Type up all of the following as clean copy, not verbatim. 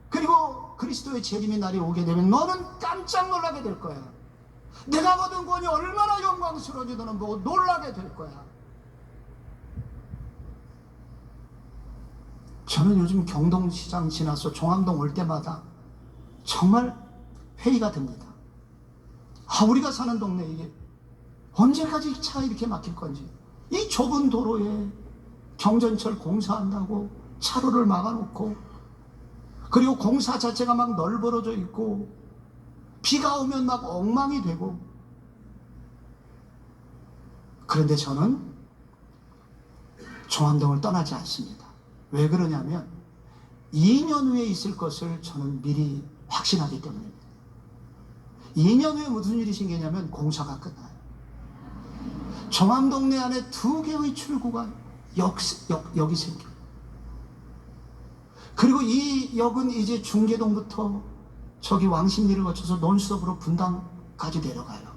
그리고 그리스도의 재림의 날이 오게 되면 너는 깜짝 놀라게 될 거야. 내가 거둔 구원이 얼마나 영광스러운지 너는 보고 놀라게 될 거야. 저는 요즘 경동시장 지나서 종암동 올 때마다 정말 회의가 됩니다. 우리가 사는 동네 이게 언제까지 차가 이렇게 막힐 건지. 이 좁은 도로에 경전철 공사한다고 차로를 막아놓고, 그리고 공사 자체가 막 널브러져 있고, 비가 오면 막 엉망이 되고. 그런데 저는 종암동을 떠나지 않습니다. 왜 그러냐면 2년 후에 있을 것을 저는 미리 확신하기 때문입니다. 2년 후에 무슨 일이 생기냐면 공사가 끝나요. 종암동네 안에 2개의 출구가 역이 생겨요. 그리고 이 역은 이제 중계동부터 저기 왕십리를 거쳐서 논수업으로 분당까지 내려가요.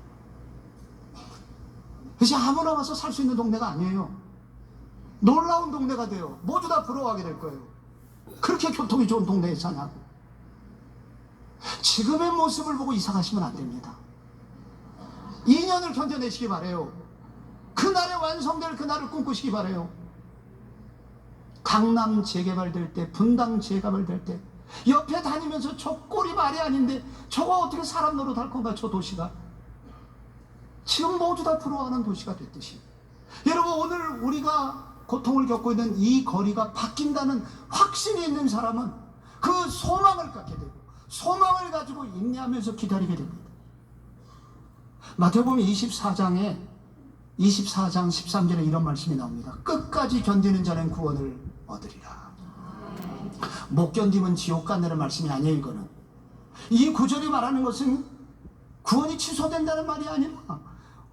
그래서 아무나 와서 살 수 있는 동네가 아니에요. 놀라운 동네가 돼요. 모두 다 부러워하게 될 거예요. 그렇게 교통이 좋은 동네에 사냐고. 지금의 모습을 보고 이사 가시면 안 됩니다. 2년을 견뎌내시기 바래요. 그날에 완성될 그날을 꿈꾸시기 바래요. 강남 재개발될 때, 분당 재개발될 때 옆에 다니면서 저 꼴이 말이 아닌데 저거 어떻게 사람 노릇할 건가, 저 도시가. 지금 모두 다 부러워하는 도시가 됐듯이, 여러분, 오늘 우리가 고통을 겪고 있는 이 거리가 바뀐다는 확신이 있는 사람은 그 소망을 갖게 되고, 소망을 가지고 인내하면서 기다리게 됩니다. 마태복음 24장 13절에 이런 말씀이 나옵니다. 끝까지 견디는 자는 구원을 얻으리라. 못 견디면 지옥 간다는 말씀이 아니에요. 이거는, 이 구절이 말하는 것은 구원이 취소된다는 말이 아니라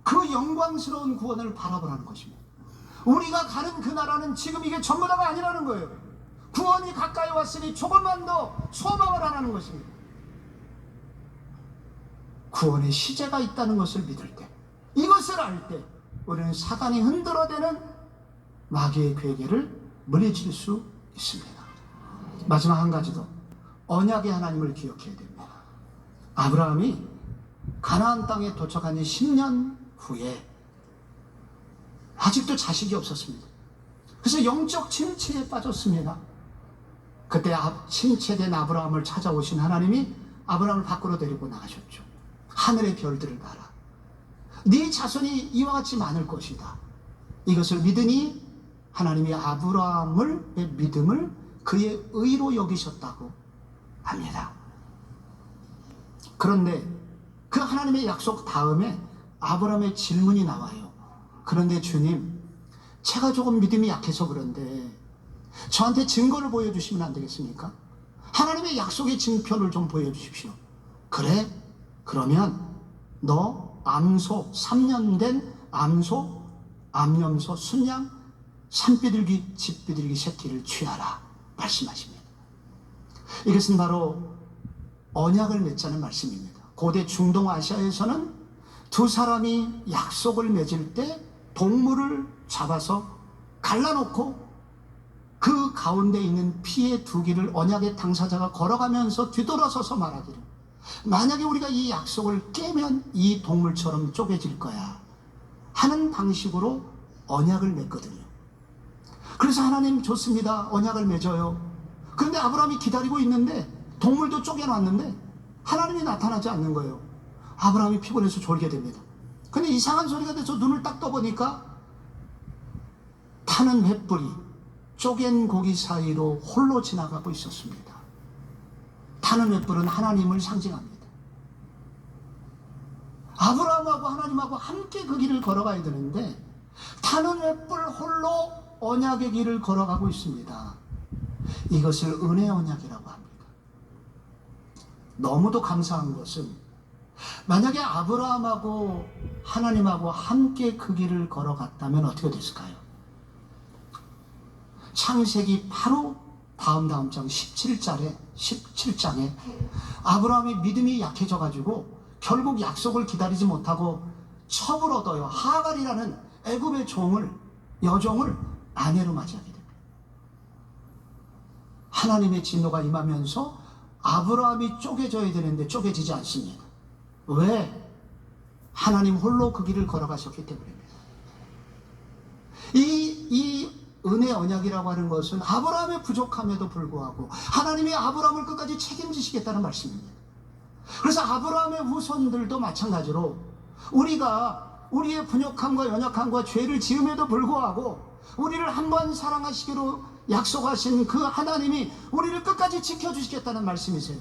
그 영광스러운 구원을 바라보라는 것입니다. 우리가 가는 그 나라는 지금 이게 전부 다가 아니라는 거예요. 구원이 가까이 왔으니 조금만 더 소망을 하라는 것입니다. 구원의 시제가 있다는 것을 믿을 때, 이것을 알 때 우리는 사단이 흔들어대는 마귀의 괴계를 물리칠 수 있습니다. 마지막 한 가지 더, 언약의 하나님을 기억해야 됩니다. 아브라함이 가나안 땅에 도착한 지 10년 후에 아직도 자식이 없었습니다. 그래서 영적 침체에 빠졌습니다. 그때 침체된 아브라함을 찾아오신 하나님이 아브라함을 밖으로 데리고 나가셨죠. 하늘의 별들을 봐라. 네 자손이 이와 같이 많을 것이다. 이것을 믿으니 하나님이 아브라함의 믿음을 그의 의로 여기셨다고 합니다. 그런데 그 하나님의 약속 다음에 아브라함의 질문이 나와요. 그런데 주님, 제가 조금 믿음이 약해서 그런데 저한테 증거를 보여주시면 안 되겠습니까? 하나님의 약속의 증표를 좀 보여주십시오. 그래? 그러면 너 암소, 3년 된 암소, 암염소, 순양, 산비둘기, 집비둘기 새끼를 취하라 말씀하십니다. 이것은 바로 언약을 맺자는 말씀입니다. 고대 중동아시아에서는 두 사람이 약속을 맺을 때 동물을 잡아서 갈라놓고 그 가운데 있는 피의 두 길을 언약의 당사자가 걸어가면서 뒤돌아서서 말하기를, 만약에 우리가 이 약속을 깨면 이 동물처럼 쪼개질 거야 하는 방식으로 언약을 맺거든요. 그래서 하나님 좋습니다, 언약을 맺어요. 그런데 아브라함이 기다리고 있는데 동물도 쪼개놨는데 하나님이 나타나지 않는 거예요. 아브라함이 피곤해서 졸게 됩니다. 근데 이상한 소리가 돼서 눈을 딱 떠보니까 타는 횃불이 쪼갠 고기 사이로 홀로 지나가고 있었습니다. 타는 횃불은 하나님을 상징합니다. 아브라함하고 하나님하고 함께 그 길을 걸어가야 되는데 타는 횃불 홀로 언약의 길을 걸어가고 있습니다. 이것을 은혜 언약이라고 합니다. 너무도 감사한 것은, 만약에 아브라함하고 하나님하고 함께 그 길을 걸어갔다면 어떻게 됐을까요? 창세기 바로 다음 장 17장에 아브라함이 믿음이 약해져가지고 결국 약속을 기다리지 못하고 첩을 얻어요. 하갈이라는 애굽의 여종을 아내로 맞이하게 됩니다. 하나님의 진노가 임하면서 아브라함이 쪼개져야 되는데 쪼개지지 않습니다. 왜? 하나님 홀로 그 길을 걸어가셨기 때문입니다. 이 은혜 언약이라고 하는 것은 아브라함의 부족함에도 불구하고 하나님이 아브라함을 끝까지 책임지시겠다는 말씀입니다. 그래서 아브라함의 후손들도 마찬가지로 우리가 우리의 부족함과 연약함과 죄를 지음에도 불구하고 우리를 한 번 사랑하시기로 약속하신 그 하나님이 우리를 끝까지 지켜주시겠다는 말씀이세요.